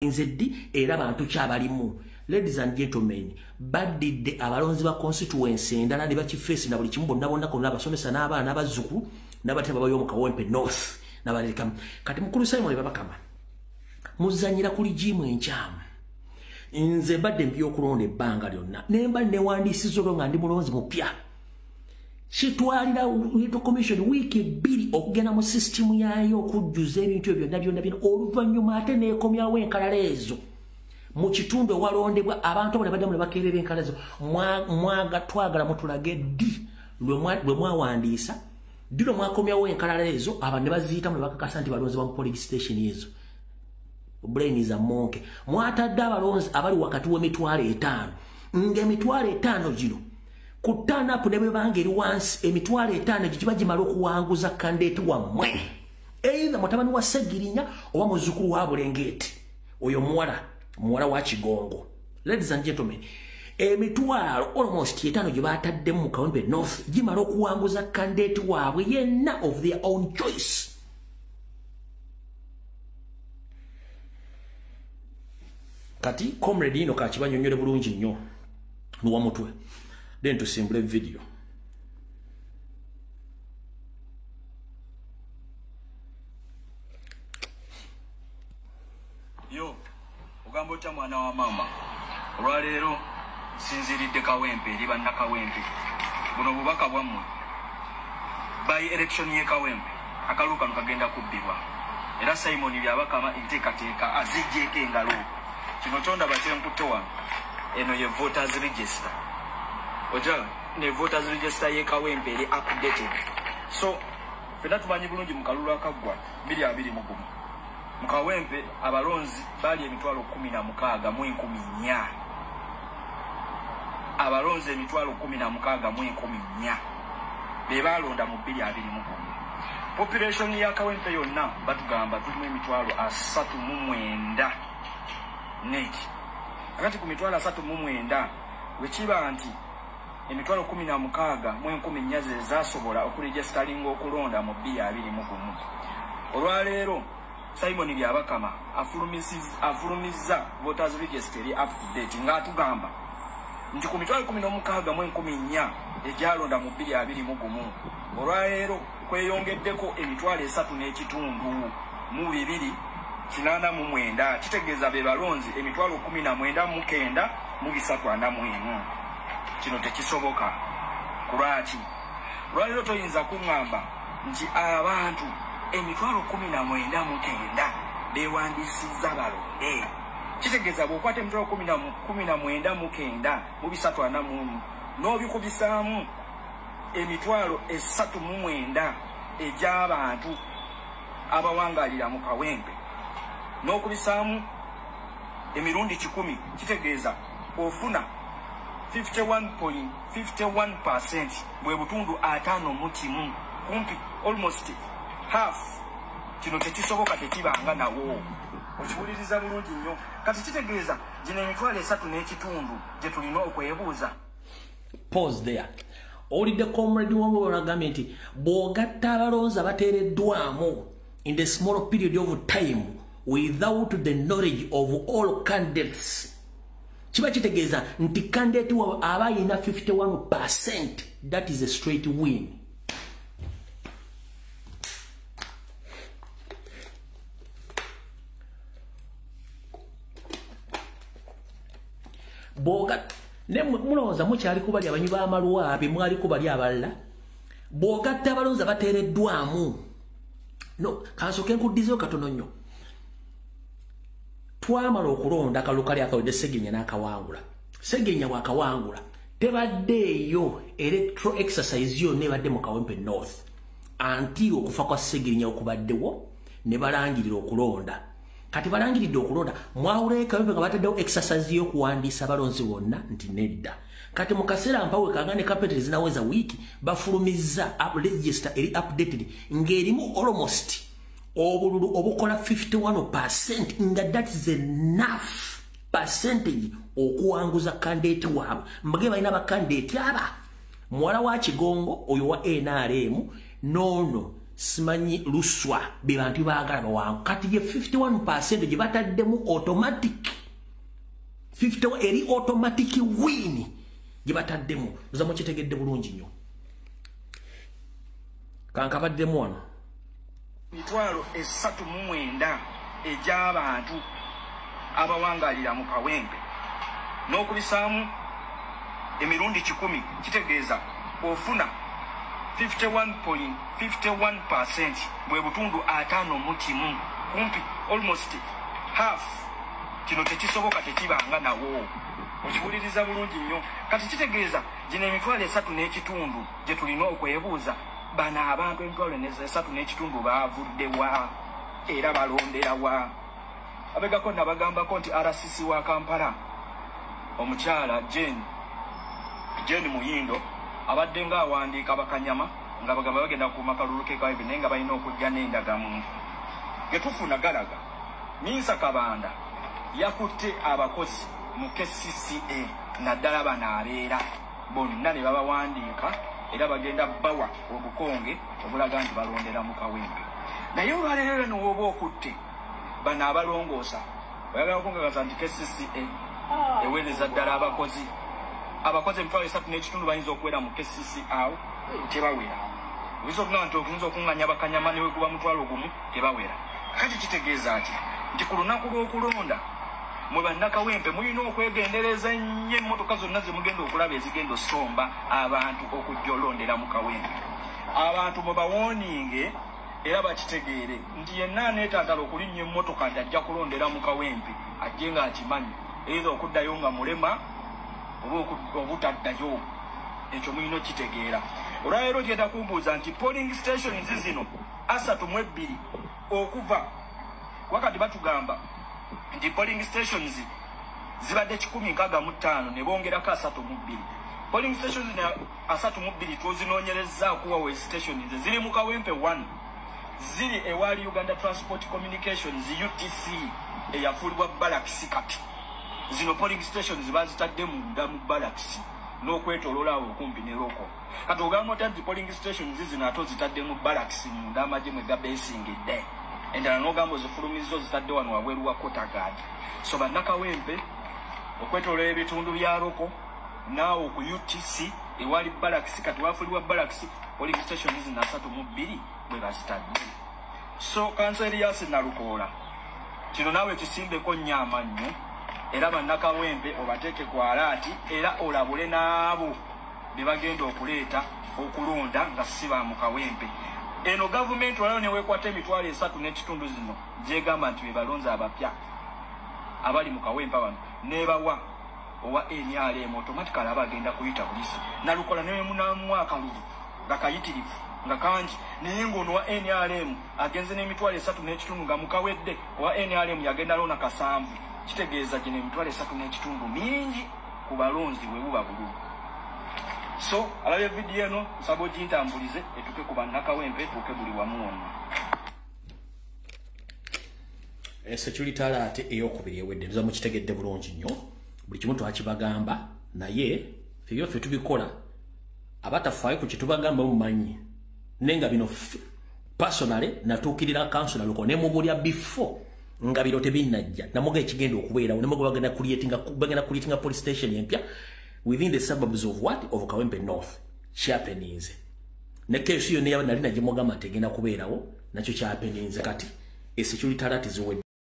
nzeddi era bantu kyabalimu. Ladies and gentlemen, badidde abalonzi ba constituency endala ne bakifeesi na buli kimu bonna bonna konna abasomesa n'abaana abazzukulu n'abateba bayo mu Kawempe North n'abaleka. Kati mukulu Simon Babakama muzanyira kuli jimu enkyamu. Nze badde mbyokulonda ebbanga lyonna nemba newandiisiza olwo nga ndi mulonzi mupya. Kitwalira Electoral Commission wiki 2 okugenda mu system yayo okujjuza ebintu ebyo byonna oluvannyuma ate neekomyawo enkalala ezo. Mu kitundu ewalondebwa abantu abo ne baddamu ne bakeerera enkalala ezo twagala mutulage ddi lwe mwawandiisa ddi lwe mwakomyawo enkalala ezo abantu ne baziyitamu ne bakakasa nti balonzi ba mu police station ezo. Brain is a monkey. Mwatadde abalonzi abali wakati w'emitwalo 5 ng'emitwalo 5 gino kutana apo ne bwebanga eri wansi emitwalo 5 gikiba gimala okuwanguza kandidate wammwe either mutabani wa Segirinya oba muzzukulu wa Bulengeti oyo muwala wa Kigongo. Ladies and gentlemen, emitwalo almost 5 gye baataddemu mu Kawempe North gimala okuwanguza kandidate waabwe yenna of their own choice. Kati comrade ino kakibanyonyole bulungi nnyo nuwa mutwe. Then tusimbule video. Yo, ugambo cha mwana wa mama. Olwaleero sinziridde Kawempe eri banna Kawempe. Buno bubaka bwammwe. By election ye Kawempe akaluka kagenda kubbibwa. Era Simon Byabakama enteekateeka azijjeeko engalo. Kino tonda batenkutowa. Eno ye voters register. Oja ne voters register ye Kawempe eri updated. So fena tumanyi bulungi mu kalulu akagwa 2020 mu Kawempe abalonzi bali emitwalo 16 mu 14. Abalonzi emitwalo 16 mu 14 be balonda mu 2020. Population ya Kawempe yonna batugamba tulimu emitwalo 39 neki. Akati ku mitwalo 39 wekiba nti emitwalo 16 mu 14 zasobola okuregistaringa okulonda mu 2020. Olwaleero Simon Byabakama afulumiza voters register up to date nga atugamba nti ku mitwalo 16 mu 14 ejalonda mu 2020. Olwaleero kweyongeddeko emitwalo 3 n'ekitundu mu 289 kitegeeza be balonzi emitwalo 19 mu 341. Kino tekisoboka. Kulwaki? Lwaliro toyinza kuŋŋamba nti abantu emitwalo 19 bewandiisizza balonde. Kitegeeza bw'okwata emitwalo 19 mu 341 n'obikubisaamu emitwalo 39 egy'abantu abawangalira mu Kawempe n'okubisaamu emirundi 10 kitegeeza ofuna 51.51% bwe butundu 5 mu kimu kumpi almost half. Kino tekisoboka tekibanga nawo. Okiwuliriza bulungi nnyo. Kati kitegeeza gino emitwalo 3 n'ekitundu gye tulina okwebuuza. Pause there. Olidde comrade wangu olagambye nti bw'ogatta abalonzi abateereddwamu in the small period of time without the knowledge of all candidates kiba kitegeeza nti candidate wa aba yina 51%. That is a straight win. Boga ne mulowooza mukyali kubali abanyi b'amaluwa abe mwali kubali abalala bw'ogatta abalonzi abateereddwamu. No, kansooke nkuddizeyo katono nnyo. Twamala okulonda akalukali akawedde Segirinya n'akawangula. Segirinya bw'akawangula tebaddeeyo electoral exercise yonna ebadde mu Kawempe North anti okufa kwa Segirinya okubaddewo ne balangirira okulonda. Kati balangiridde okulonda mwawulayo Kawempe nga bataddewo exercise y'okuwandiisa abalonzi bonna nti nedda. Kati mu kaseera mpawe kangane kapitali zinaweza wiki bafulumizza register eri updated ng'erimu almost obululu obukola 51% nga that is enough percentage okuwanguza candidate waabwe. Mbage balina bakandidate aba muwala wa Kigongo oyo wa NRM nono simanyi luswa bibantu baagala bawangu kati ye 51% gye bataddemu automatic 50 eri automatic win gye bataddemu zamu kitegedde bulungi nnyo kankabaddemu wano mitwalo 39 egy'abantu abawangalira mu Kawempe n'okubisaamu emirundi 10 kitegeeza ofuna 51.51% bwe butundu 5 kumpi almost half kino tekisoboka tekibanga nawo okibuliriza bulungi nnyo kati kitegeeza gino emitwalo 3.5 gye tulina okwebuuza bana abantu emitwalo 3.5 baavuddewa era balonderawa abegako nabagambako nti RCC wa Kampala omukyala Jane Muyindo abadde nga awandiika bakanyama nga bagamba bagenda ku makalulu k'Ekawempe naye nga balina okujja n'endagamuntu getufuna galaga Minsa Kabanda yakutte abakozi mu KCCA naddala banaabeera bonna ne babawandiika era bagenda bawa obukonge obulaga nti balondera mu Kawempe naye olwaleero n'oba okutte bano abalongoosa oyagala okungagaza nti KCCA eweereza ddala abakozi emitwalo 3.5 bayinza okuwera mu KCCA tebawera oyinza okugamba nti okuyinza okunganya bakanyama newe kuba mutwalo gumu tebawera kati kitegeeza ki nti ku lunaku lw'okulonda mwe bannakawempe mulina okwegendereza nnyo emmotoka zonna ze mugenda okulaba ezigenda osomba abantu okujja olondera mu Kawempe abantu mwe bawooninge era bakitegeere nti yenna aneetaagala okulinnya emmotoka nti ajja kulondera mu Kawempe ajje nga akimanyi eitha okuddayo nga mulema oba obutaddayo ekyo mulina okitegeera olwaleero gyenda kumbuuza nti polling stations zino 32 okuva wakati batugamba nti polling stations zibadde 165 ne bongerako 32 polling stations 32 twozinoonyereza okuwa stations ziri mu Kawempe 1 ziri ewali Uganda Transport Communications UTC eyafuulibwa Barracks kati zino polling stations bazitadde munda mu Barracks n'okwetoloola okumpi ne loko kati ogamba nti polling stations zino ate zitadde mu Barracks munda amagye mwe gabesingidde endala n'ogamba ozifulumizo zitadde wano wabweru wa Kotagad so bannakawempe okwetoloola ebitundu bya loko naawo ku UTC ewali Barracks kati wafuulibwa Barracks polling stations zino 32 bwe bazitadde so Kanso Erias Nalukoola kino naawe kisimbeko nnyama nnyo era bannakawempe obateeke ku alaati era olabule n'abo be bagenda okuleeta okulonda nga si ba mu Kawempe eno gavumenti walayo neweekwata emitwalo 3.5 zino gyegamba nti be balonzi abapya abali mu Kawempe bano nebawa owa NRM automatically abagenda kuyita polisi Nalukoola newe munamu akalulu nga kayitirivu nga kanji naye ng'ono wa NRM agenze n'emitwalo 3.5 nga mukawedde owa NRM yagenda lona kasanvu kitegeeza gino emitwalo 3.5 mingi ku balonzi bwe buba bululu so alabye vidiyo eno nsaba ogintambulize etuke ku bannakawempe tuke buli wamu wonna security alert eyokubiri ewedde nza mukitegedde bulungi nnyo buli kimu twakibagamba naye ffe tubikola abatafaayo ku kitubagamba mumanyi nenga bino personally natuukirira kansula luko ne mubulya before nga biro tebinnajja namuga ekigenda okubeera namuga bagenda creating a police station empya within the suburbs of Kawempe North Chapeninze ne case yo ne nali najimugamba tegenda kubeerawo nakyo Chapeninze kati security alert ziwe